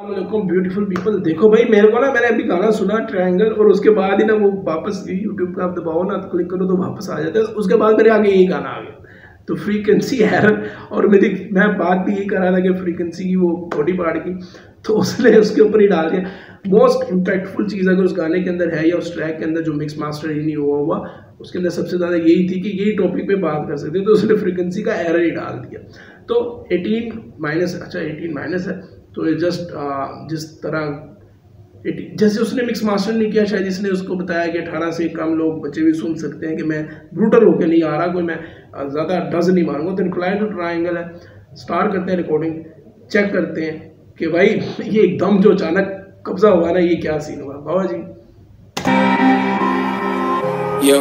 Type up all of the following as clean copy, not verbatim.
Beautiful people. देखो भाई, मेरे को ना, मैंने अभी गाना सुना ट्रायंगल, और उसके बाद ही ना वो वापस यूट्यूब का आप दबाओ ना, क्लिक करो तो वापस आ जाता है। तो उसके बाद मेरे आगे यही गाना आ गया, तो फ्रीक्वेंसी एरर। और मैं बात भी यही कर रहा था कि फ्रीक्वेंसी की, वो बॉडी पार्ट की, तो उसने उसके ऊपर ही डाल दिया। मोस्ट इम्पैक्टफुल चीज़ अगर उस गाने के अंदर है या उस ट्रैक के अंदर जो मिक्स मास्टर ही नहीं हुआ उसके अंदर सबसे ज़्यादा यही थी कि यही टॉपिक पे बात कर सकते, तो उसने फ्रीक्वेंसी का एरर ही डाल दिया। तो 18 माइनस, अच्छा 18 माइनस है, तो ये जस्ट जिस तरह जैसे उसने मिक्स मास्टर नहीं किया, शायद इसने उसको बताया कि 18 से कम लोग बच्चे भी सुन सकते हैं, कि मैं ब्रूटल होकर नहीं आ रहा, कोई मैं ज़्यादा डज नहीं मारूंगा। तो इंक्लाइन टू ट्रायंगल है, स्टार्ट करते हैं रिकॉर्डिंग, चेक करते हैं कि भाई ये एकदम जो अचानक कब्जा हुआ ना, ये क्या सीन हुआ बाबा जी। Yo,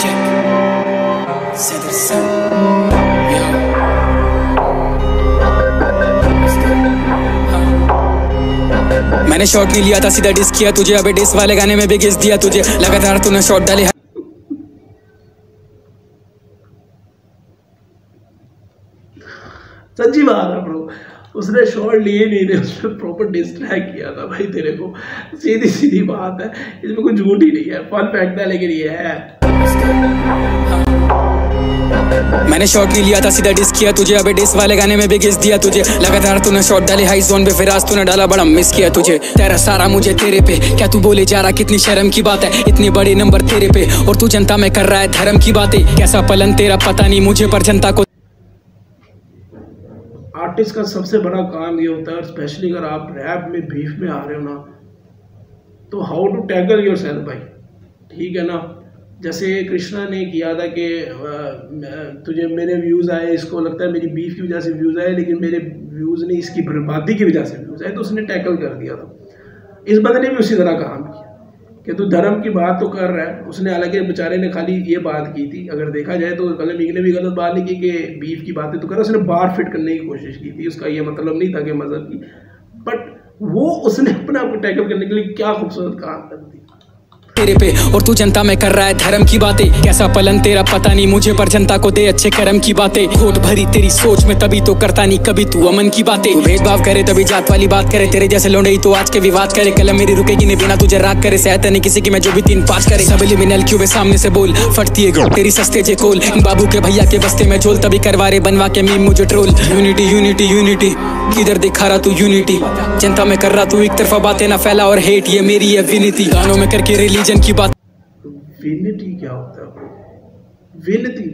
check, set the sun, yo. मैंने शॉट नहीं लिया था, सीधा डिस किया तुझे, अबे डिस वाले गाने में भी घिस दिया तुझे, लगातार तूने शॉट डाले। सच्ची बात है ब्रो, उसने शॉट लिए नहीं थे, उसने प्रॉपर डिस्ट्रैक्ट किया था भाई तेरे को। सीधी सीधी बात है, इसमें कुछ झूठ ही नहीं है, फन फैक्ट है, लेकिन ये है। मैंने शॉट नहीं लिया था, सीधा डिस किया तुझे, अबे डिस वाले गाने में भी घिस दिया तुझे, लगातार तूने शॉट डाले हाई जोन पे, फिर आज तूने डाला, बड़ा मिस किया तुझे। तेरा सारा मुझे तेरे पे, क्या तू बोले जा रहा, कितनी शर्म की बात है, इतने बड़े नंबर तेरे पे, और तू जनता में कर रहा है धर्म की बातें, कैसा पलन तेरा पता नहीं मुझे, पर जनता को। आर्टिस्ट का सबसे बड़ा काम ये होता है, स्पेशली अगर आप रैप में बीफ में आ रहे हो ना, तो how to tackle yourself भाई, ठीक है ना। जैसे कृष्णा ने किया था कि तुझे मेरे व्यूज़ आए, इसको लगता है मेरी बीफ की वजह से व्यूज़ आए, लेकिन मेरे व्यूज़ नहीं, इसकी बर्बादी की वजह से व्यूज़ आए, तो उसने टैकल कर दिया था। इस बंदे ने भी उसी तरह काम किया कि तू धर्म की बात तो कर रहा है। उसने हालांकि बेचारे ने खाली ये बात की थी, अगर देखा जाए तो कलमिंग ने भी गलत बात नहीं की कि बीफ की बातें तो कर, उसने बार फिट करने की कोशिश की थी, उसका ये मतलब नहीं था कि मजहब की, बट वो उसने अपने आप को टैकल करने के लिए क्या खूबसूरत काम कर दिया तेरे पे, और तू जनता में कर रहा है धर्म की बातें, कैसा पलन तेरा पता नहीं मुझे, पर जनता को दे अच्छे कर्म की बातें, खोट भरी तेरी सोच में तभी तो करता नहीं कभी तू अमन की बातें, तू भेदभाव करे तभी जात वाली बात करे, तेरे जैसे लौंडे ही तो आज के विवाद करे, कलम मेरी रुकेगी नहीं बिना तुझे राग करे, सहता नहीं किसी की मैं जो भी 3-5 करे, सबलिमिनल क्यों वे सामने से बोल, फटती है तेरी सस्ते जे कोल, बाबू के भैया के बस्ते में झोल, तभी करवारे बनवा के मीम मुझे ट्रोल। यूनिटी यूनिटी यूनिटी, किधर दिखा रहा तू यूनिटी, जनता में कर रहा तू एक तरफा बातें ना फैला, और हेट ये मेरी है विनती, गानों में करके रिलीजन की बात। विनती क्या होता है ब्रो? विनती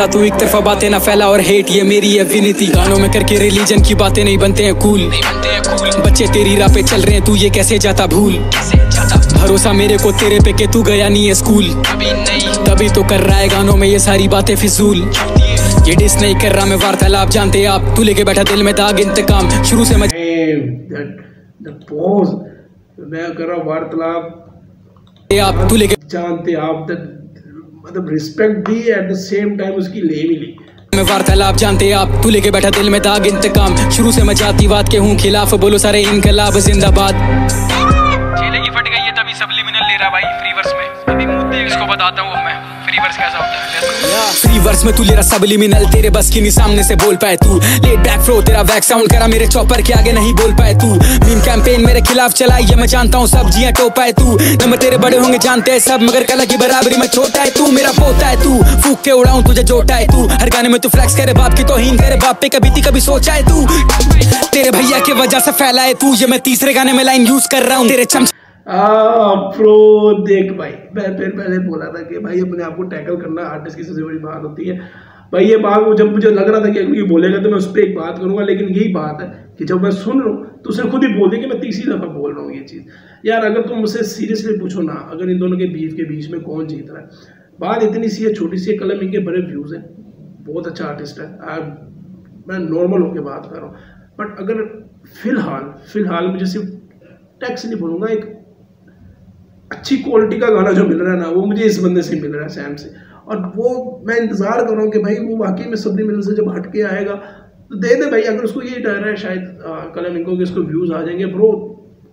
तू एक तरफा बातें ना फैला, और हेट ये मेरी है विनती, गानों में करके रिलीजन की बातें नहीं बनते हैं कूल, बच्चे तेरी राह पे चल रहे हैं, तू ये कैसे जाता भूल, भरोसा मेरे को तेरे पे के तू गया नहीं है स्कूल, तभी तो कर रहा है गानों में ये सारी बातें फिजूल, ये डिस नहीं कर रहा मैं वार्तालाप, जानते आप तू लेके बैठा दिल में दाग इंतकाम, शुरू से मैं कर रहा वार्तालाप, आप तू लेके जानते आप, मतलब respect the, at the same time उसकी ले भी ली। मैं वार्तालाप, जानते आप तू लेके बैठा दिल में दाग इंतकाम, शुरू से मैं जातिवाद के हूँ खिलाफ, बोलो सारे इनकलाब जिंदाबाद। जेले की फट गई है तभी सबलिमिनल ले रहा भाई फ्री वर्स में, अभी मुद्दे इसको बताता हूँ मैं फ्री वर्स कैसा होता है। फ्री वर्स में तू ले रहा सबलिमिनल, तेरे बस की नहीं सामने से बोल पाए तू, लेट बैक फ्लो तेरा वैक साउंड करा मेरे चॉपर के आगे नहीं बोल पाए तू, मीम कैंपेन मेरे खिलाफ चलाई ये मैं जानता हूँ, सब्जियां टोपाए तू, नंबर तेरे बड़े होंगे जानते हैं सब, मगर कला की बराबरी में छोटा है तू, मेरा पोता है तू, फूक के उड़ाऊं तुझे जोटा है तू, हर गाने में तू फ्लैक्स करे बाप की तौहीन करे, बाप पे कभी थी कभी सोचा है तू, तेरे भैया की वजह से फैला है तू, ये मैं तीसरे गाने में लाइन यूज कर रहा हूँ, तेरे चमच प्रो देख भाई, मैं फिर पहले बोला था कि भाई अपने आप को टैकल करना आर्टिस्ट की सबसे बड़ी बात होती है भाई। ये बात जब मुझे लग रहा था कि अगली बोलेगा तो मैं उस पर एक बात करूंगा, लेकिन यही बात है कि जब मैं सुन रहा हूँ तो उसे खुद ही बोल दे कि मैं तीसरी दफा बोल रहा हूँ ये चीज़। यार अगर तुम मुझसे सीरियसली पूछो ना, अगर इन दोनों के बीफ के बीच में कौन जीत रहा है, बात इतनी सी है, छोटी सी कलम, इनके बड़े व्यूज़ हैं, बहुत अच्छा आर्टिस्ट है, मैं नॉर्मल होकर बात कर रहा हूँ, बट अगर फिलहाल मुझे सिर्फ टैक्स नहीं बोलूँगा, एक अच्छी क्वालिटी का गाना जो मिल रहा है ना, वो मुझे इस बंदे से मिल रहा है, सैम से, और वो मैं इंतज़ार कर रहा हूँ कि भाई वो वाकई में सबलिमिनल से जब हट के आएगा तो दे दे भाई। अगर उसको ये डर है शायद कलम इनको कि इसको व्यूज़ आ जाएंगे, ब्रो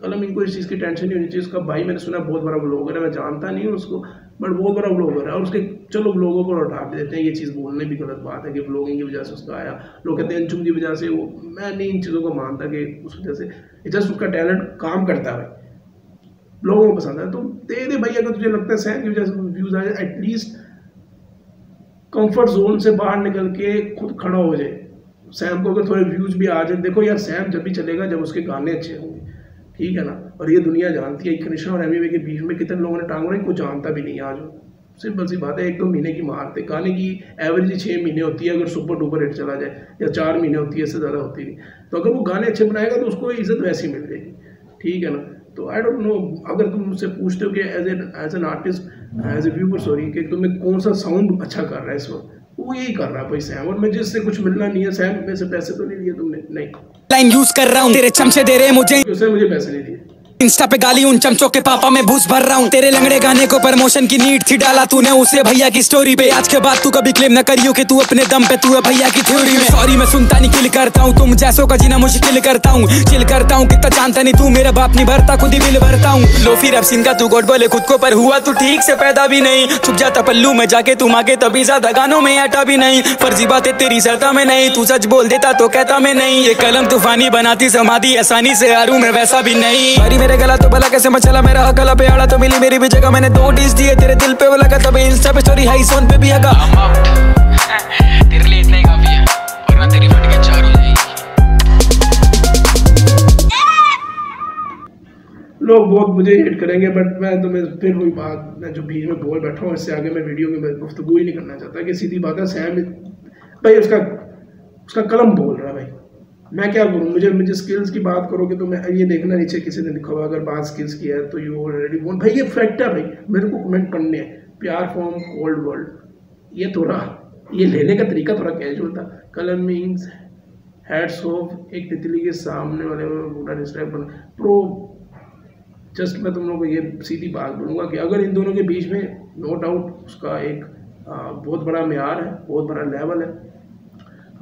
कलम इनको इस चीज़ की टेंशन नहीं होनी चाहिए। उसका भाई मैंने सुना बहुत बड़ा ब्लॉगर है, मैं जानता नहीं हूँ उसको, बट बहुत बड़ा ब्लॉगर है और उसके चलो ब्लॉगों को उठा देते हैं, ये चीज़ बोलने भी गलत बात है कि ब्लॉगिंग की वजह से उसका आया, लोग कहते हैं अंजुम की वजह से वो, मैं नहीं इन चीज़ों को मानता कि उस वजह से, जस्ट उसका टैलेंट काम करता है भाई, लोगों को पसंद है तो दे दे भाई। अगर तुझे लगता है सैम की वजह से व्यूज़ आए, एटलीस्ट कंफर्ट जोन से बाहर निकल के खुद खड़ा हो जाए। सैम को अगर थोड़े व्यूज़ भी आ जाए, देखो यार सैम जब भी चलेगा जब उसके गाने अच्छे होंगे, ठीक है ना, और ये दुनिया जानती है कृष्णा और एमी के बीच में कितने लोगों ने टांग रही, कोई जानता भी नहीं है आज। सिंपल सी बात है, 1-2 महीने की मारते, गाने की एवरेज 6 महीने होती है अगर सुपर डुपर हिट चला जाए, या 4 महीने होती है, इससे ज़्यादा होती नहीं। तो अगर वो गाने अच्छे बनाएगा तो उसको इज्जत वैसी मिल जाएगी, ठीक है ना। तो आई डोंट नो, अगर तुम मुझसे पूछते हो कि as an artist, as a viewer sorry, कि तुम्हें कौन सा साउंड अच्छा कर रहा है इस वक्त, वो यही कर रहा है भाई सैम, और मुझे इससे कुछ मिलना नहीं है। सैम में से पैसे तो नहीं लिए तुमने, नहीं लाइन यूज कर रहा हूँ, तेरे चमचे दे रहे मुझे, उससे मुझे पैसे नहीं दिए। इंस्टा पे गाली उन चमचों के पापा में भूस भर रहा हूँ, तेरे लंगड़े गाने को प्रमोशन की नीड थी, डाला तूने उसे भैया की स्टोरी पे। आज के बाद तू कभी क्लेम न करियो कि तू अपने दम पे तू है भैया की थ्योरी में। सॉरी मैं सुनता नहीं, किल करता हूँ, तुम जैसों का जीना मुश्किल करता हूँ, चिल करता हूँ, कितना जानता नहीं तू, मेरा बाप नहीं भरता खुद ही बिल भरता हूँ। लो फिर अब सिन का तू गोड बोले खुद को, पर हुआ तू ठीक से पैदा भी नहीं, छुप जाता पल्लू में जाके तुम आगे, तभी ज्यादा गानों में अटा भी नहीं। फर्जी बातें तेरी सरता में नहीं, तू सच बोल देता तो कहता मैं नहीं, ये कलम तूफानी बनाती समाधि आसानी से हारू मैं वैसा भी नहीं। भारी मेरे गला तो भला कैसे मचला, मेरा गला पे आड़ा तो मिली मेरी भी जगह, मैंने 2 डिश दिए तेरे दिल पे वो लगा, तब इंस्टा पे स्टोरी हाई सोन पे भी हगा। तेरे लिए इतना ही काफी है, वरना तेरी फट के 4 हो जाएगी। लोग बहुत मुझे हिट करेंगे, बट मैं तुम्हें फिर वही बात, मैं जो बीच में बोल बैठा हूँ, इससे आगे मैं वीडियो में गुफ्तगू ही नहीं करना चाहता कि सीधी बात है सैम भाई उसका कलम बोल रहा है भाई, मैं क्या करूँ। मुझे स्किल्स की बात करोगे तो मैं ये देखना नीचे किसी ने लिखा हुआ अगर बात स्किल्स की है तो यू ऑलरेडी बोन भाई, ये फैक्ट है भाई, मेरे को कमेंट पढ़ने हैं। प्यार फॉर्म कोल्ड वर्ल्ड, ये थोड़ा ये लेने का तरीका थोड़ा कैजुअल था। कलम मीन्स हेड्स ऑफ, एक तितली के सामने वाले में पूरा डिस्ट्रैक्ट बना प्रो। जस्ट मैं तुम लोगों को ये सीधी बात बोलूँगा कि अगर इन दोनों के बीच में नो डाउट उसका एक बहुत बड़ा मेयार है, बहुत बड़ा लेवल है,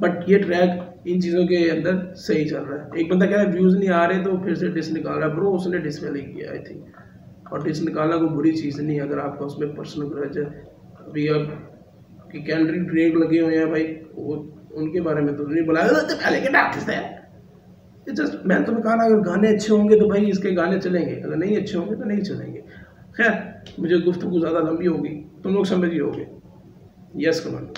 बट ये ट्रैक इन चीज़ों के अंदर सही चल रहा है। एक बंदा कह रहा है व्यूज़ नहीं आ रहे तो फिर से डिस निकाल रहा है, ब्रो उसने डिस वाले किया आई थिंक, और डिस निकालना कोई बुरी चीज़ नहीं अगर आपका उसमें पर्सनल ग्रज है। अभी अब कि कैंड्रिक ड्रेक लगे हुए हैं भाई, वो उनके बारे में तो नहीं बोला तो पहले के आर्टिस्ट है, जस्ट मैंने तुम्हें कहा ना अगर गाने अच्छे होंगे तो भाई इसके गाने चलेंगे, अगर नहीं अच्छे होंगे तो नहीं चलेंगे। खैर मुझे गुफ्तगू ज़्यादा लंबी होगी, तुम लोग समझ ही होगे। Yes comment.